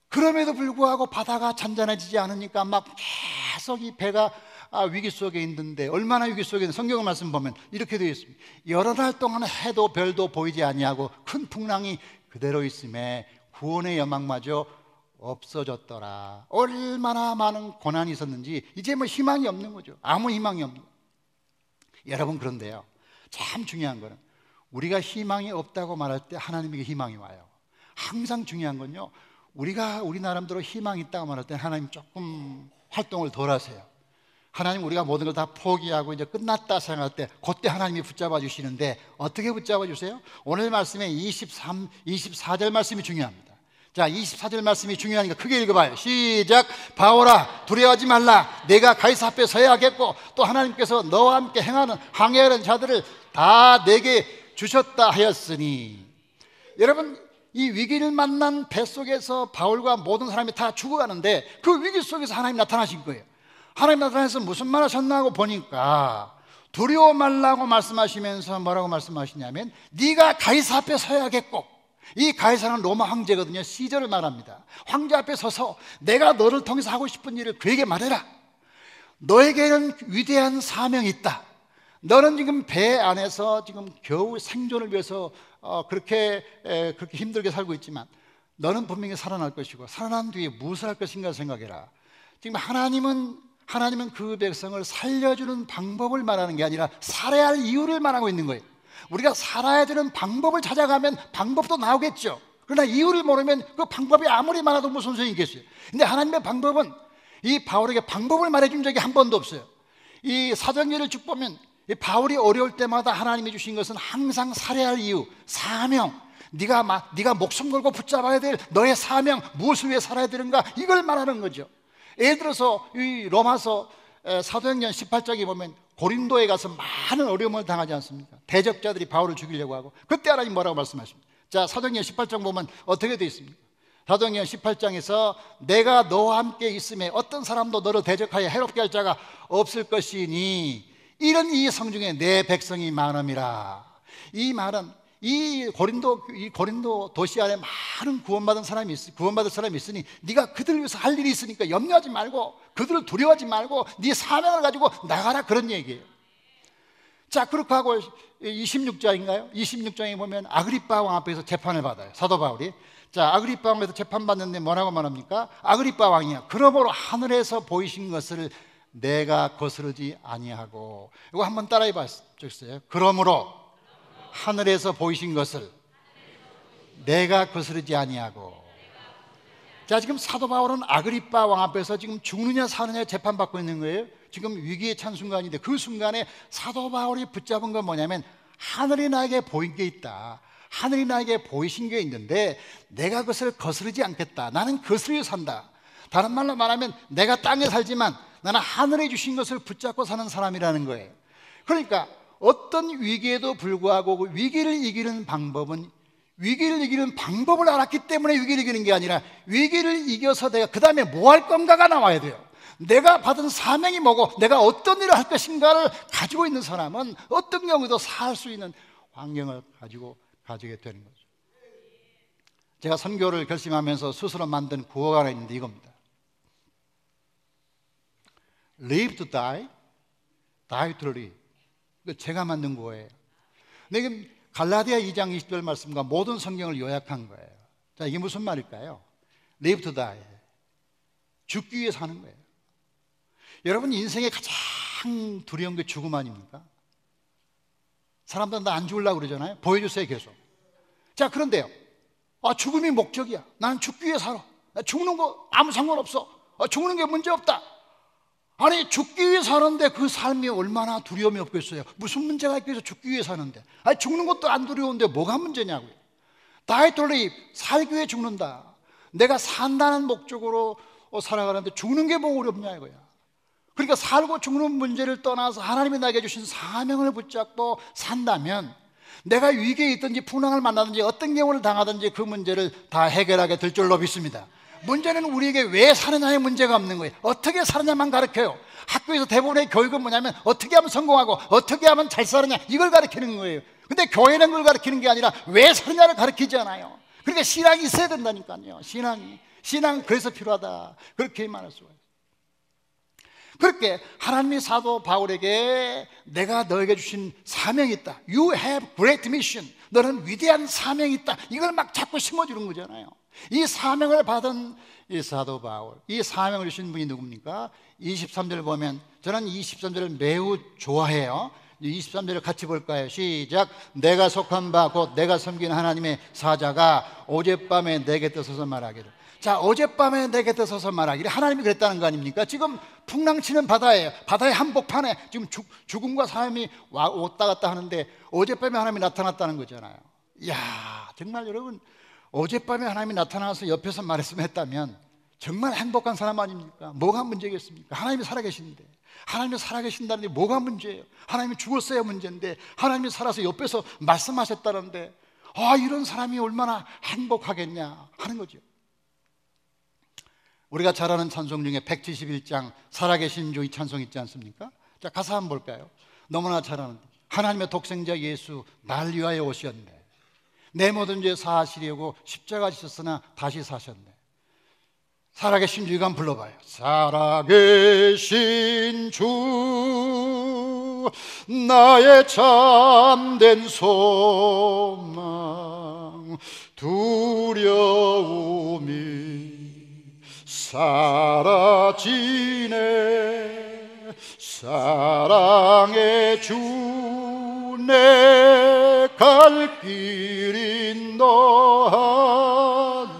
그럼에도 불구하고 바다가 잔잔해지지 않으니까 막 계속 이 배가 위기 속에 있는데, 얼마나 위기 속에 있는 성경 말씀 보면 이렇게 되어 있습니다. 여러 날 동안 해도 별도 보이지 아니하고 큰 풍랑이 그대로 있음에 구원의 여망마저 없어졌더라. 얼마나 많은 고난이 있었는지 이제 뭐 희망이 없는 거죠. 아무 희망이 없는 거예요. 여러분, 그런데요, 참 중요한 거는 우리가 희망이 없다고 말할 때 하나님에게 희망이 와요. 항상 중요한 건요, 우리가 우리 나름대로 희망이 있다고 말할 때 하나님 조금 활동을 덜 하세요. 하나님, 우리가 모든 걸 다 포기하고 이제 끝났다 생각할 때 그때 하나님이 붙잡아 주시는데 어떻게 붙잡아 주세요? 오늘 말씀에 24절 말씀이 중요합니다. 자, 24절 말씀이 중요하니까 크게 읽어봐요. 시작. 바오라, 두려워하지 말라. 내가 가이사 앞에 서야 하겠고 또 하나님께서 너와 함께 항해하는 자들을 다 내게 주셨다 하였으니. 여러분, 이 위기를 만난 뱃속에서 바울과 모든 사람이 다 죽어가는데 그 위기 속에서 하나님 나타나신 거예요. 하나님 나타나서 무슨 말 하셨나 하고 보니까 두려워 말라고 말씀하시면서 뭐라고 말씀하시냐면, 네가 가이사 앞에 서야겠고, 이 가이사는 로마 황제거든요. 시저를 말합니다. 황제 앞에 서서 내가 너를 통해서 하고 싶은 일을 그에게 말해라. 너에게는 위대한 사명이 있다. 너는 지금 배 안에서 지금 겨우 생존을 위해서 그렇게 힘들게 살고 있지만 너는 분명히 살아날 것이고, 살아난 뒤에 무엇을 할 것인가 생각해라. 지금 하나님은 그 백성을 살려주는 방법을 말하는 게 아니라 살아야 할 이유를 말하고 있는 거예요. 우리가 살아야 되는 방법을 찾아가면 방법도 나오겠죠. 그러나 이유를 모르면 그 방법이 아무리 많아도 무슨 소용이 있겠어요. 근데 하나님의 방법은, 이 바울에게 방법을 말해준 적이 한 번도 없어요. 이 사도행전을 쭉 보면 이 바울이 어려울 때마다 하나님이 주신 것은 항상 살해할 이유, 사명, 네가 목숨 걸고 붙잡아야 될 너의 사명, 무엇을 위해 살아야 되는가, 이걸 말하는 거죠. 예를 들어서 이 로마서 사도행전 18장에 보면 고린도에 가서 많은 어려움을 당하지 않습니까? 대적자들이 바울을 죽이려고 하고, 그때 하나님 뭐라고 말씀하십니까? 자, 사도행전 18장 보면 어떻게 되어 있습니까? 사도행전 18장에서 내가 너와 함께 있음에 어떤 사람도 너를 대적하여 해롭게 할 자가 없을 것이니 이런 이 성중에 내 백성이 많음이라. 이 말은 이 고린도 도시 안에 많은 구원받을 사람이 있으니 네가 그들 위해서 할 일이 있으니까 염려하지 말고 그들을 두려워하지 말고 네 사명을 가지고 나가라, 그런 얘기예요. 자, 그렇게 하고 26장인가요? 26장에 보면 아그리빠 왕 앞에서 재판을 받아요, 사도 바울이. 자, 아그리빠 왕에서 재판받는데 뭐라고 말합니까? 아그리빠 왕이야, 그러므로 하늘에서 보이신 것을 내가 거스르지 아니하고. 이거 한번 따라해 봤어요. 그러므로 하늘에서 보이신 것을 내가 거스르지 아니하고. 자, 지금 사도 바울은 아그리빠 왕 앞에서 지금 죽느냐 사느냐 재판받고 있는 거예요. 지금 위기에 찬 순간인데, 그 순간에 사도 바울이 붙잡은 건 뭐냐면 하늘이 나에게 보인 게 있다, 하늘이 나에게 보이신 게 있는데 내가 그것을 거스르지 않겠다, 나는 그것을 위해 산다. 다른 말로 말하면 내가 땅에 살지만 나는 하늘에 주신 것을 붙잡고 사는 사람이라는 거예요. 그러니까 어떤 위기에도 불구하고 그 위기를 이기는 방법은, 위기를 이기는 방법을 알았기 때문에 위기를 이기는 게 아니라 위기를 이겨서 내가 그 다음에 뭐 할 건가가 나와야 돼요. 내가 받은 사명이 뭐고 내가 어떤 일을 할 것인가를 가지고 있는 사람은 어떤 경우도 살 수 있는 환경을 가지게 되는 거죠. 제가 선교를 결심하면서 스스로 만든 구호가 하나 있는데 이겁니다. Live to die, die to live. 이거 제가 만든 거예요. 근데 갈라디아 2장 20절 말씀과 모든 성경을 요약한 거예요. 자, 이게 무슨 말일까요? Live to die, 죽기 위해 사는 거예요. 여러분, 인생에 가장 두려운 게 죽음 아닙니까? 사람들은 나 안 죽으려고 그러잖아요. 보여주세요, 계속. 자, 그런데요, 죽음이 목적이야, 나는 죽기 위해 살아, 나 죽는 거 아무 상관없어, 죽는 게 문제없다. 아니, 죽기 위해 사는데 그 삶이 얼마나 두려움이 없겠어요? 무슨 문제가 있겠어요? 죽기 위해 사는데. 아니, 죽는 것도 안 두려운데 뭐가 문제냐고요. Die to live, 살기 위해 죽는다. 내가 산다는 목적으로 살아가는데 죽는 게 뭐 어렵냐 이거야. 그러니까 살고 죽는 문제를 떠나서 하나님이 나에게 주신 사명을 붙잡고 산다면 내가 위기에 있든지 풍랑을 만나든지 어떤 경우를 당하든지 그 문제를 다 해결하게 될 줄로 믿습니다. 문제는 우리에게 왜 사느냐의 문제가 없는 거예요. 어떻게 사느냐만 가르쳐요. 학교에서 대부분의 교육은 뭐냐면 어떻게 하면 성공하고 어떻게 하면 잘 사느냐, 이걸 가르치는 거예요. 근데 교회는 그걸 가르치는 게 아니라 왜 사느냐를 가르치지 않아요. 그러니까 신앙이 있어야 된다니까요. 신앙 그래서 필요하다, 그렇게 말할 수가 있어요. 그렇게 하나님이 사도 바울에게 내가 너에게 주신 사명이 있다, You have great mission, 너는 위대한 사명이 있다, 이걸 막 자꾸 심어주는 거잖아요. 이 사명을 받은 이 사도 바울, 이 사명을 주신 분이 누굽니까? 23절 보면, 저는 23절을 매우 좋아해요. 23절을 같이 볼까요? 시작. 내가 속한 바 곧 내가 섬기는 하나님의 사자가 어젯밤에 내 곁에 서서 말하기를. 자, 어젯밤에 내 곁에 서서 말하기를, 하나님이 그랬다는 거 아닙니까? 지금 풍랑치는 바다예요. 바다의 한복판에 지금 죽음과 삶이 왔다 갔다 하는데 어젯밤에 하나님이 나타났다는 거잖아요. 이야, 정말 여러분, 어젯밤에 하나님이 나타나서 옆에서 말했으면 했다면 정말 행복한 사람 아닙니까? 뭐가 문제겠습니까? 하나님이 살아계신데, 하나님이 살아계신다는데 뭐가 문제예요? 하나님이 죽었어야 문제인데 하나님이 살아서 옆에서 말씀하셨다는데 이런 사람이 얼마나 행복하겠냐 하는 거죠. 우리가 잘 아는 찬송 중에 171장 살아계신 주 이 찬송 있지 않습니까? 자, 가사 한번 볼까요? 너무나 잘 아는, 하나님의 독생자 예수 날 위하여 오셨네, 내 모든 죄 사하시려고 십자가 지셨으나 다시 사셨네. 살아계신 주, 이거 한번 불러봐요. 살아계신 주 나의 참된 소망, 두려움이 사라지네, 사랑의 주 내 갈 길인 너하니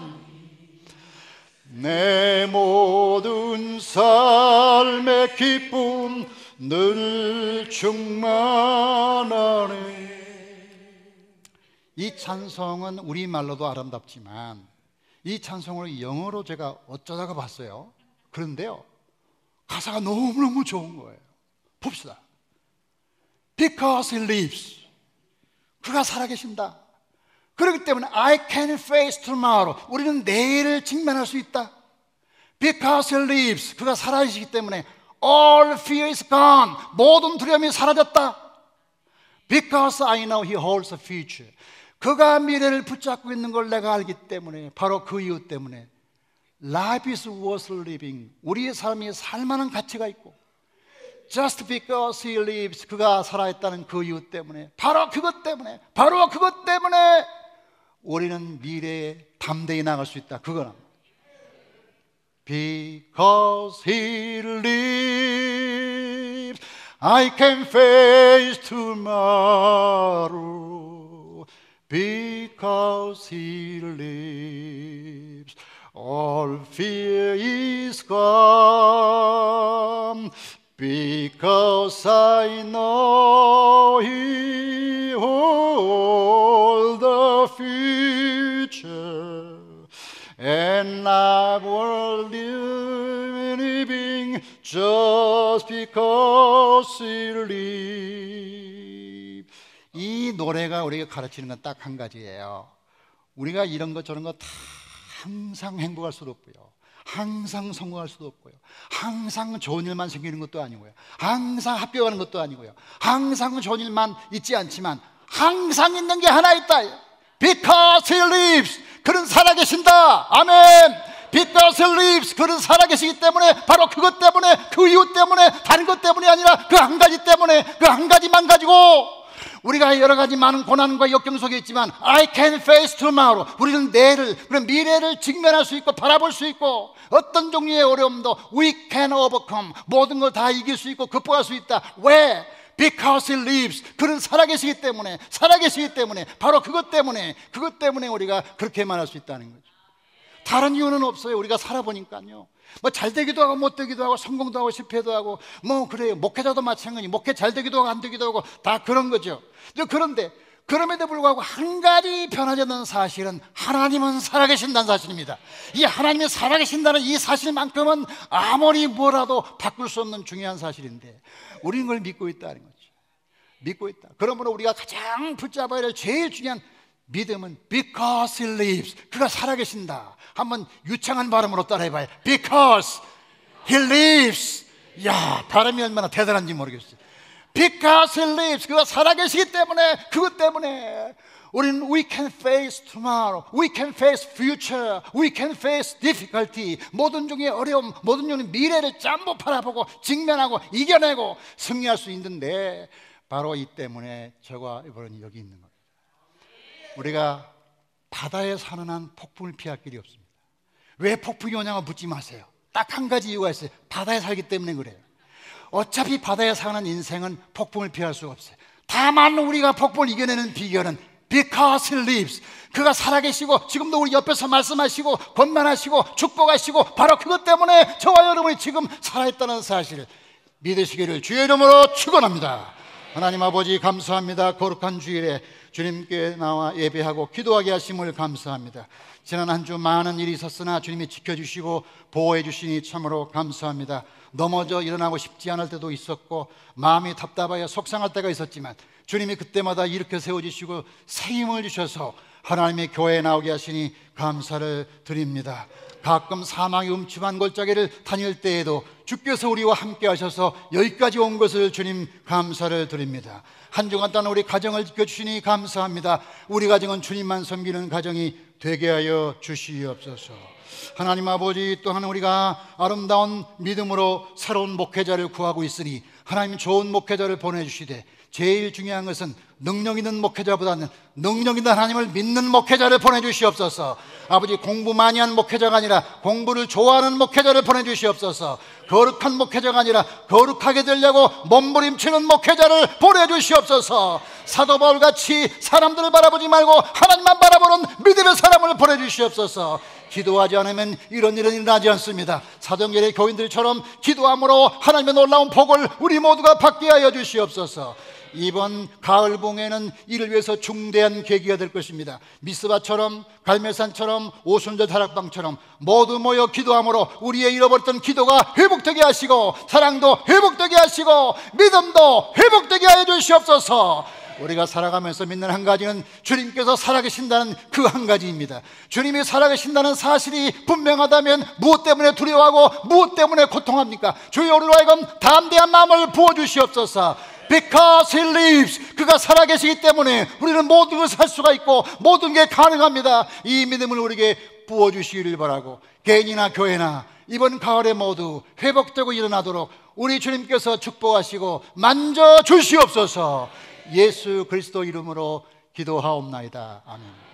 내 모든 삶의 기쁨 늘 충만하네. 이 찬송은 우리말로도 아름답지만 이 찬송을 영어로 제가 어쩌다가 봤어요. 그런데요, 가사가 너무너무 좋은 거예요. 봅시다. Because he lives, 그가 살아계신다. 그렇기 때문에 I can face tomorrow, 우리는 내일을 직면할 수 있다. Because he lives, 그가 살아계시기 때문에 all fear is gone, 모든 두려움이 사라졌다. Because I know he holds a future, 그가 미래를 붙잡고 있는 걸 내가 알기 때문에, 바로 그 이유 때문에 Life is worth living, 우리의 삶이 살만한 가치가 있고, Just because he lives, 그가 살아있다는 그 이유 때문에, 바로 그것 때문에 우리는 미래에 담대히 나갈 수 있다. 그거는 Because he lives, I can face tomorrow. Because he lives, all fear is gone. Because I know he holds the future, and I will live living just because he lives. 이 노래가 우리가 가르치는 건 딱 한 가지예요. 우리가 이런 것 저런 거 다 항상 행복할 수도 없고요, 항상 성공할 수도 없고요, 항상 좋은 일만 생기는 것도 아니고요, 항상 합격하는 것도 아니고요, 항상 좋은 일만 있지 않지만 항상 있는 게 하나 있다. Because he lives, 그는 살아계신다. 아멘. Because he lives, 그는 살아계시기 때문에, 바로 그것 때문에, 그 이유 때문에, 다른 것 때문이 아니라 그 한 가지 때문에, 그 한 가지만 가지고 우리가 여러 가지 많은 고난과 역경 속에 있지만 I can face tomorrow, 우리는 내일을, 그런 미래를 직면할 수 있고 바라볼 수 있고, 어떤 종류의 어려움도 we can overcome, 모든 걸 다 이길 수 있고 극복할 수 있다. 왜? Because he lives, 그는 살아계시기 때문에, 바로 그것 때문에 우리가 그렇게 말할 수 있다는 거죠. 다른 이유는 없어요. 우리가 살아보니까요, 뭐 잘되기도 하고 못되기도 하고, 성공도 하고 실패도 하고, 뭐 그래요. 목회자도 마찬가지, 목회 잘되기도 하고 안되기도 하고 다 그런 거죠. 그런데 그럼에도 불구하고 한 가지 변하지 않는 사실은 하나님은 살아계신다는 사실입니다. 이 하나님이 살아계신다는 이 사실만큼은 아무리 뭐라도 바꿀 수 없는 중요한 사실인데, 우리는 그걸 믿고 있다는 거죠. 믿고 있다. 그러므로 우리가 가장 붙잡아야 될 제일 중요한 믿음은 Because he lives, 그가 살아계신다. 한번 유창한 발음으로 따라해봐요. Because he lives. 야, 발음이 얼마나 대단한지 모르겠어요. Because he lives, 그가 살아계시기 때문에, 그것 때문에 우리는 we can face tomorrow, we can face future, we can face difficulty, 모든 종의 어려움, 모든 종의 미래를 전부 바라보고 직면하고 이겨내고 승리할 수 있는데, 바로 이 때문에 저와 여러분이 여기 있는 겁니다. 우리가 바다에 사는 한 폭풍을 피할 길이 없습니다. 왜 폭풍이 오냐고 묻지 마세요. 딱 한 가지 이유가 있어요. 바다에 살기 때문에 그래요. 어차피 바다에 사는 인생은 폭풍을 피할 수가 없어요. 다만 우리가 폭풍을 이겨내는 비결은 Because he lives, 그가 살아계시고 지금도 우리 옆에서 말씀하시고 권면하시고 축복하시고, 바로 그것 때문에 저와 여러분이 지금 살아있다는 사실을 믿으시기를 주의 이름으로 축원합니다. 하나님 아버지, 감사합니다. 거룩한 주일에 주님께 나와 예배하고 기도하게 하심을 감사합니다. 지난 한 주 많은 일이 있었으나 주님이 지켜주시고 보호해 주시니 참으로 감사합니다. 넘어져 일어나고 싶지 않을 때도 있었고 마음이 답답하여 속상할 때가 있었지만 주님이 그때마다 일으켜 세워주시고 새 힘을 주셔서 하나님의 교회에 나오게 하시니 감사를 드립니다. 가끔 사망의 음침한 골짜기를 다닐 때에도 주께서 우리와 함께 하셔서 여기까지 온 것을 주님 감사를 드립니다. 한 주간 동안 우리 가정을 지켜주시니 감사합니다. 우리 가정은 주님만 섬기는 가정이 되게 하여 주시옵소서. 하나님 아버지, 또한 우리가 아름다운 믿음으로 새로운 목회자를 구하고 있으니 하나님 좋은 목회자를 보내주시되 제일 중요한 것은 능력 있는 목회자보다는 능력 있는 하나님을 믿는 목회자를 보내주시옵소서. 아버지, 공부 많이 한 목회자가 아니라 공부를 좋아하는 목회자를 보내주시옵소서. 거룩한 목회자가 아니라 거룩하게 되려고 몸부림치는 목회자를 보내주시옵소서. 사도 바울같이 사람들을 바라보지 말고 하나님만 바라보는 믿음의 사람을 보내주시옵소서. 기도하지 않으면 이런 일은 일어나지 않습니다. 사도행전의 교인들처럼 기도함으로 하나님의 놀라운 복을 우리 모두가 받게 하여 주시옵소서. 이번 가을 봉에는 이를 위해서 중대한 계기가 될 것입니다. 미스바처럼, 갈매산처럼, 오순절 다락방처럼 모두 모여 기도함으로 우리의 잃어버렸던 기도가 회복되게 하시고, 사랑도 회복되게 하시고, 믿음도 회복되게 하여 주시옵소서. 우리가 살아가면서 믿는 한 가지는 주님께서 살아계신다는 그 한 가지입니다. 주님이 살아계신다는 사실이 분명하다면 무엇 때문에 두려워하고 무엇 때문에 고통합니까? 주여, 우리로 하여금 담대한 마음을 부어주시옵소서. Because He lives, 그가 살아계시기 때문에 우리는 모든 것을 할 수가 있고 모든 게 가능합니다. 이 믿음을 우리에게 부어주시기를 바라고, 개인이나 교회나 이번 가을에 모두 회복되고 일어나도록 우리 주님께서 축복하시고 만져주시옵소서. 예수 그리스도 이름으로 기도하옵나이다. 아멘.